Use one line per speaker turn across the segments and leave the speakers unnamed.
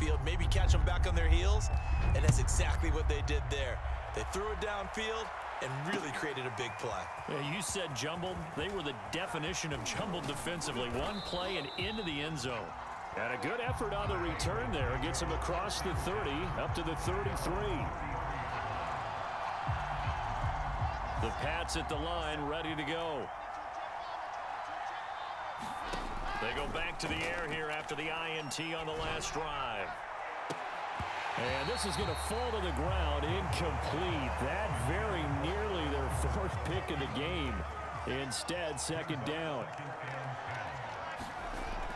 downfield, maybe catch them back on their heels, and that's exactly what they did there. They threw it downfield and really created a big play.
Yeah, you said jumbled. They were the definition of jumbled defensively. One play and into the end zone. And a good effort on the return there. Gets him across the 30, up to the 33. The Pats at the line, ready to go. They go back to the air here after the INT on the last drive. And this is going to fall to the ground, incomplete. That very nearly their fourth pick of the game. Instead, second down.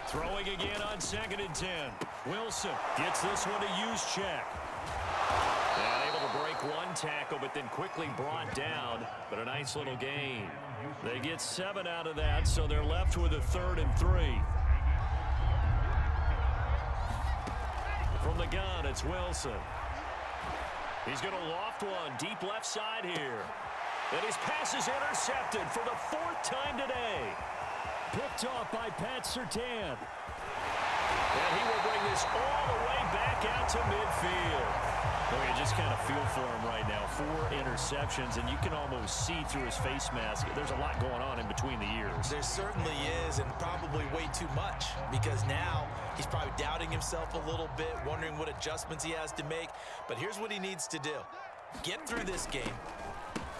Throwing again on 2nd and 10. Wilson gets this one to use check. And able to break one tackle, but then quickly brought down. But a nice little gain. They get 7 out of that, so they're left with a 3rd and 3. From the gun, it's Wilson. He's going to loft one deep left side here. And his pass is intercepted for the 4th time today. Picked off by Pat Surtain. And he will bring this all the way back out to midfield. Well, you just kind of feel for him right now. 4 interceptions, and you can almost see through his face mask. There's a lot going on in between the ears.
There certainly is, and probably way too much, because now he's probably doubting himself a little bit, wondering what adjustments he has to make. But here's what he needs to do. Get through this game.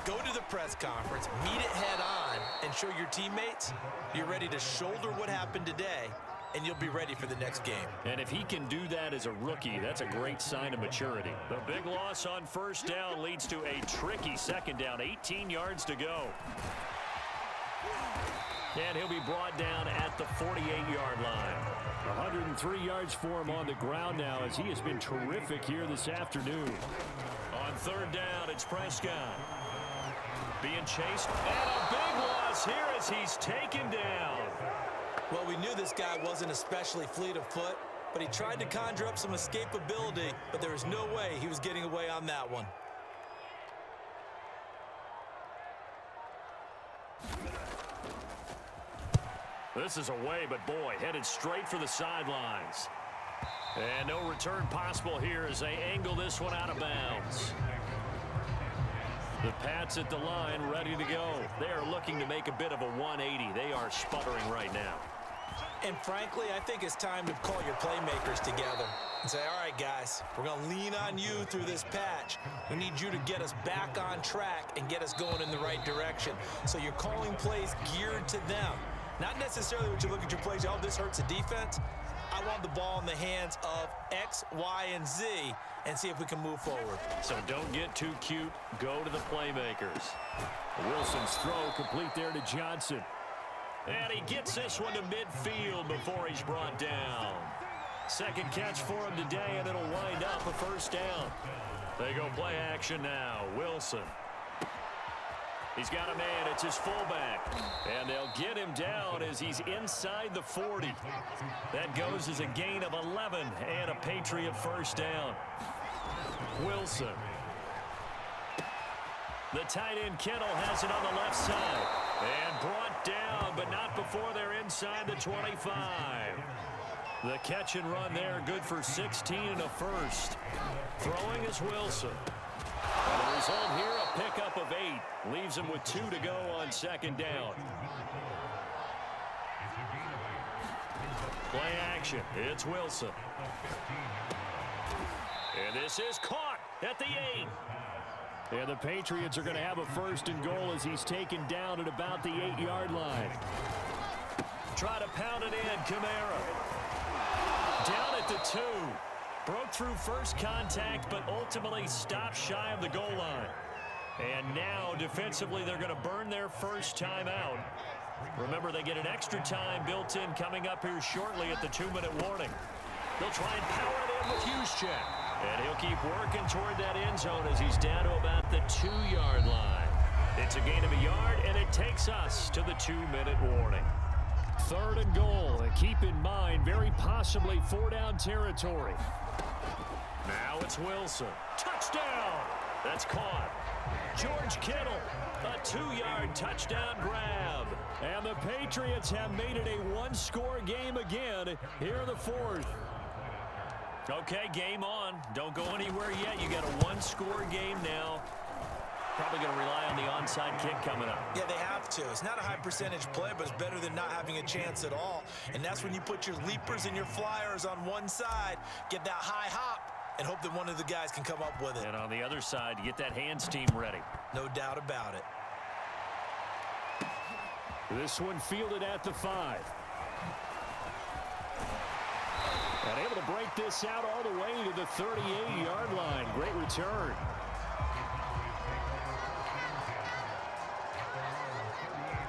Go to the press conference, meet it head on, and show your teammates you're ready to shoulder what happened today, and you'll be ready for the next game.
And if he can do that as a rookie, that's a great sign of maturity. The big loss on 1st down leads to a tricky 2nd down, 18 yards to go. And he'll be brought down at the 48-yard line. 103 yards for him on the ground now, as he has been terrific here this afternoon. On 3rd down, it's Prescott. Being chased, and a big loss here as he's taken down.
Well, we knew this guy wasn't especially fleet of foot, but he tried to conjure up some escapability, but there was no way he was getting away on that one.
This is away, but boy, headed straight for the sidelines. And no return possible here as they angle this one out of bounds. The Pats at the line, ready to go. They are looking to make a bit of a 180. They are sputtering right now.
And frankly, I think it's time to call your playmakers together and say, all right, guys, we're going to lean on you through this patch. We need you to get us back on track and get us going in the right direction. So you're calling plays geared to them. Not necessarily what you look at your plays, oh, this hurts the defense. I want the ball in the hands of X, Y, and Z and see if we can move forward.
So don't get too cute. Go to the playmakers. Wilson's throw complete there to Johnson. And he gets this one to midfield before he's brought down. 2nd catch for him today, and it'll wind up a 1st down. They go play action now. Wilson. He's got a man. It's his fullback. And they'll get him down as he's inside the 40. That goes as a gain of 11 and a Patriot 1st down. Wilson. The tight end Kittle has it on the left side. And brought down, but not before they're inside the 25. The catch and run there, good for 16 and a 1st. Throwing is Wilson. And the result here, a pickup of 8. Leaves him with 2 to go on 2nd down. Play action. It's Wilson. And this is caught at the 8. And the Patriots are going to have a 1st and goal as he's taken down at about the 8-yard line. Try to pound it in, Kamara. Down at the 2. Broke through first contact, but ultimately stopped shy of the goal line. And now, defensively, they're going to burn their first timeout. Remember, they get an extra time built in coming up here shortly at the 2-minute warning. They'll try and power it in with Juszczyk. And he'll keep working toward that end zone as he's down to about the 2-yard line. It's a gain of a yard, and it takes us to the 2-minute warning. 3rd and goal, and keep in mind, very possibly 4-down territory. Now it's Wilson. Touchdown! That's caught. George Kittle, a 2-yard touchdown grab. And the Patriots have made it a 1-score game again here in the 4th. Okay, game on. Don't go anywhere yet. You got a one-score game now. Probably going to rely on the onside kick coming up.
Yeah, they have to. It's not a high percentage play, but it's better than not having a chance at all. And that's when you put your leapers and your flyers on one side, get that high hop, and hope that one of the guys can come up with it.
And on the other side, you get that hands team ready.
No doubt about it.
This one fielded at the 5. And able to break this out all the way to the 38-yard line. Great return.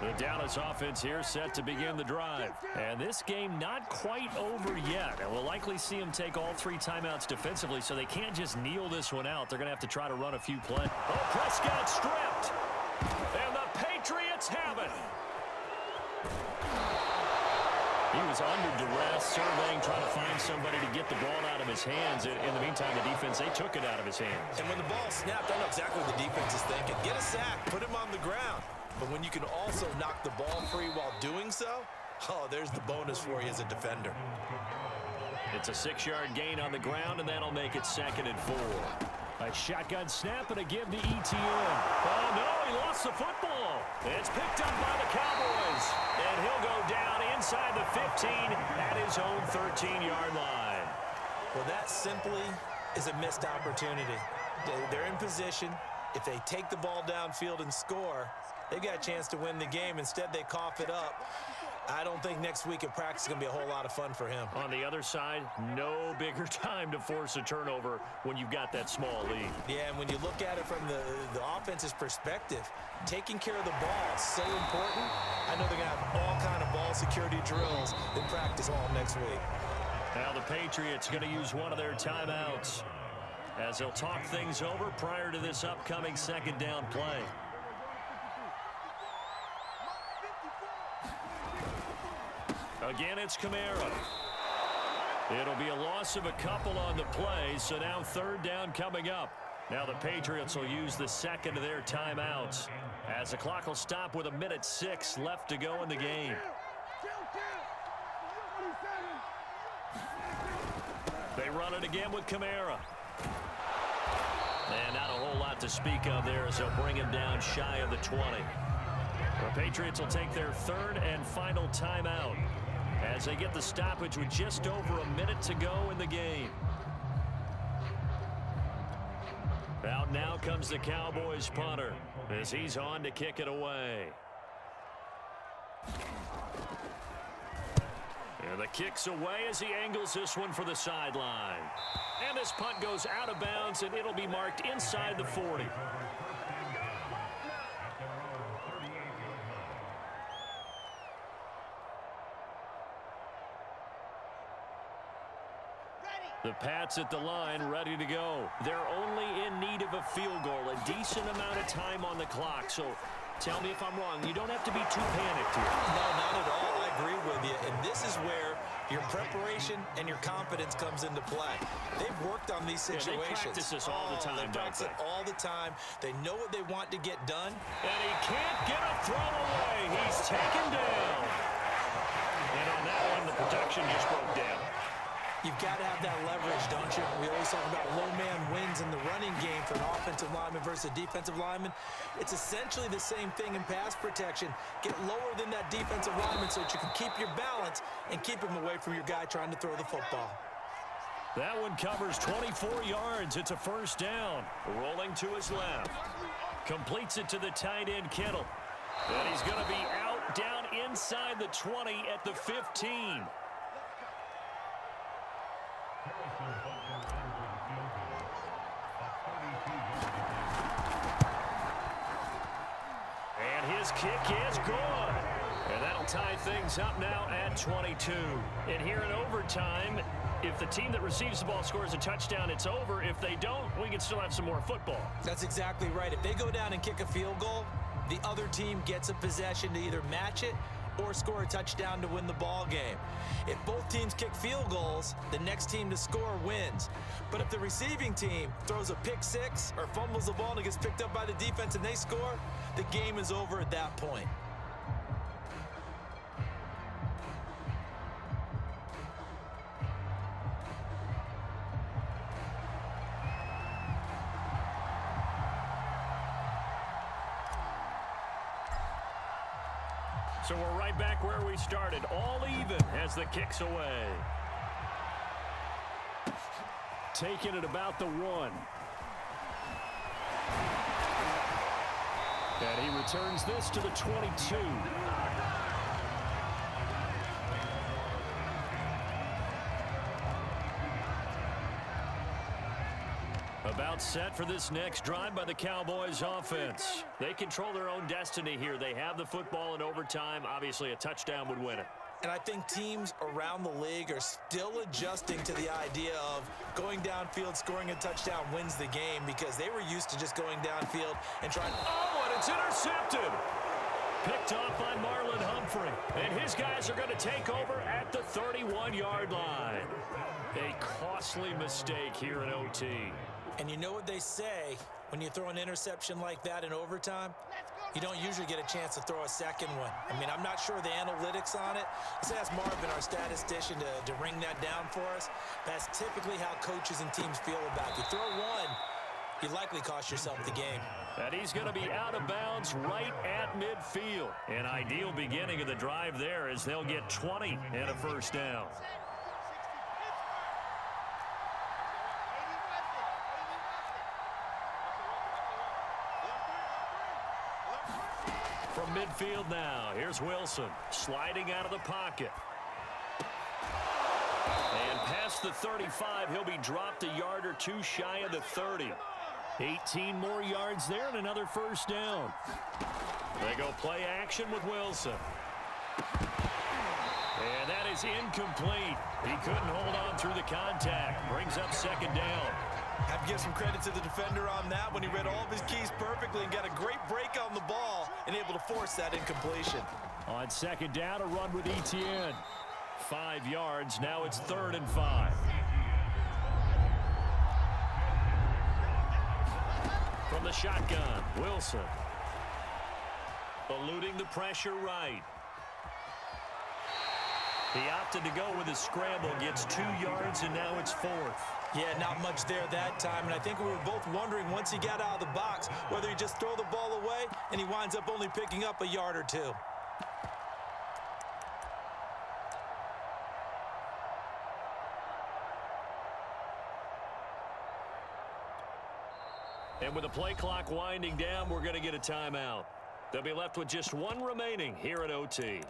The Dallas offense here set to begin the drive. And this game not quite over yet. And we'll likely see them take all 3 timeouts defensively, so they can't just kneel this one out. They're going to have to try to run a few plays. Oh, Prescott stripped. And the Patriots have it. He was under duress, surveying, trying to find somebody to get the ball out of his hands. In the meantime, the defense, they took it out of his hands.
And when the ball snapped, I know exactly what the defense is thinking. Get a sack, put him on the ground. But when you can also knock the ball free while doing so, oh, there's the bonus for you as a defender.
It's a 6-yard gain on the ground, and that'll make it 2nd and 4. A shotgun snap and a give to ETN. Oh, no, he lost the football. It's picked up by the Cowboys. And he'll go down inside the 15 at his own 13-yard line.
Well, that simply is a missed opportunity. They're in position. If they take the ball downfield and score, they've got a chance to win the game. Instead, they cough it up. I don't think next week at practice is going to be a whole lot of fun for him.
On the other side, no bigger time to force a turnover when you've got that small lead.
Yeah, and when you look at it from the offense's perspective, taking care of the ball is so important. I know they're going to have all kind of ball security drills in practice all next week.
Now the Patriots going to use one of their timeouts as they'll talk things over prior to this upcoming 2nd down play. Again, it's Kamara. It'll be a loss of a couple on the play, so now 3rd down coming up. Now the Patriots will use the 2nd of their timeouts as the clock will stop with 1:06 left to go in the game. They run it again with Kamara. And not a whole lot to speak of there as they'll bring him down shy of the 20. The Patriots will take their 3rd and final timeout as they get the stoppage with just over a minute to go in the game. Out now comes the Cowboys punter as he's on to kick it away. And the kick's away as he angles this one for the sideline. And this punt goes out of bounds, and it'll be marked inside the 40. The Pats at the line, ready to go. They're only in need of a field goal, a decent amount of time on the clock. So tell me if I'm wrong. You don't have to be too panicked here.
No, not at all. I agree with you. And this is where your preparation and your confidence comes into play. They've worked on these situations.
Yeah, they practice this all the time,
They practice it all the time. They know what they want to get done.
And he can't get a throw away. He's taken down. And on that one, the protection just broke down.
You've got to have that leverage, don't you? We always talk about low man wins in the running game for an offensive lineman versus a defensive lineman. It's essentially the same thing in pass protection. Get lower than that defensive lineman so that you can keep your balance and keep him away from your guy trying to throw the football.
That one covers 24 yards. It's a 1st down. Rolling to his left. Completes it to the tight end, Kittle. And he's going to be out down inside the 20 at the 15. And his kick is good. And that'll tie things up now at 22. And here in overtime, if the team that receives the ball scores a touchdown, it's over. If they don't, we can still have some more football.
That's exactly right. If they go down and kick a field goal, the other team gets a possession to either match it or score a touchdown to win the ball game. If both teams kick field goals, the next team to score wins. But if the receiving team throws a pick six or fumbles the ball and it gets picked up by the defense and they score, the game is over at that point.
So we're right back where we started, all even as the kick's away. Taking it about the 1. And he returns this to the 22. About set for this next drive by the Cowboys offense. They control their own destiny here. They have the football in overtime. Obviously, a touchdown would win it.
And I think teams around the league are still adjusting to the idea of going downfield, scoring a touchdown wins the game, because they were used to just going downfield and trying.
Oh, and it's intercepted. Picked off by Marlon Humphrey. And his guys are going to take over at the 31-yard line. A costly mistake here in OT.
And you know what they say, when you throw an interception like that in overtime, you don't usually get a chance to throw a second one. I mean, I'm not sure the analytics on it. Let's ask Marvin, our statistician, to ring that down for us. That's typically how coaches and teams feel about it. If you throw one, you likely cost yourself the game.
And he's going to be out of bounds right at midfield. An ideal beginning of the drive there, as they'll get 20 and a first down. From midfield now, here's Wilson sliding out of the pocket. And past the 35, he'll be dropped a yard or two shy of the 30. 18 more yards there and another first down. They go play action with Wilson. And that is incomplete. He couldn't hold on through the contact. Brings up second down.
I have to give some credit to the defender on that when he read all of his keys perfectly and got a great break on the ball and able to force that incompletion.
On second down, a run with Etienne. 5 yards. Now it's 3rd and 5. From the shotgun, Wilson. Eluding the pressure right. He opted to go with his scramble, gets 2 yards, and now it's 4th.
Yeah, not much there that time, and I think we were both wondering once he got out of the box whether he just throw the ball away, and he winds up only picking up a yard or 2.
And with the play clock winding down, we're going to get a timeout. They'll be left with just 1 remaining here at OT.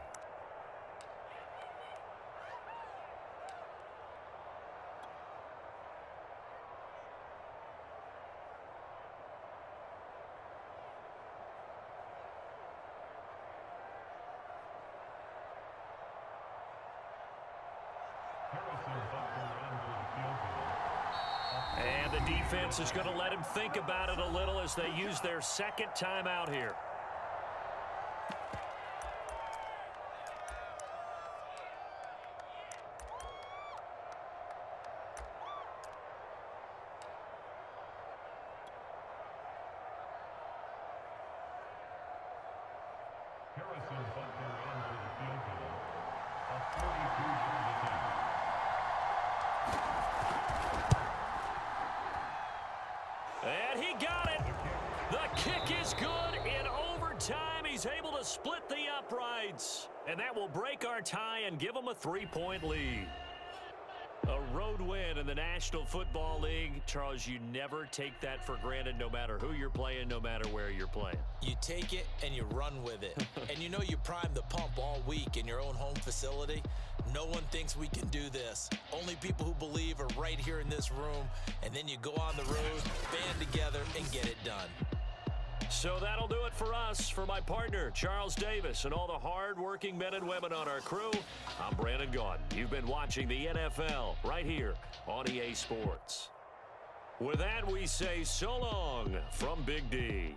And the defense is going to let him think about it a little as they use their second timeout here. And he got it. The kick is good in overtime. He's able to split the uprights. And that will break our tie and give him a 3-point lead. A road win in the National Football League. Charles, you never take that for granted no matter who you're playing, no matter where you're playing.
You take it and you run with it. And you know you primed the pump all week in your own home facility. No one thinks we can do this. Only people who believe are right here in this room. And then you go on the road, band together, and get it done.
So that'll do it for us. For my partner, Charles Davis, and all the hard-working men and women on our crew, I'm Brandon Gaudin. You've been watching the NFL right here on EA Sports. With that, we say so long from Big D.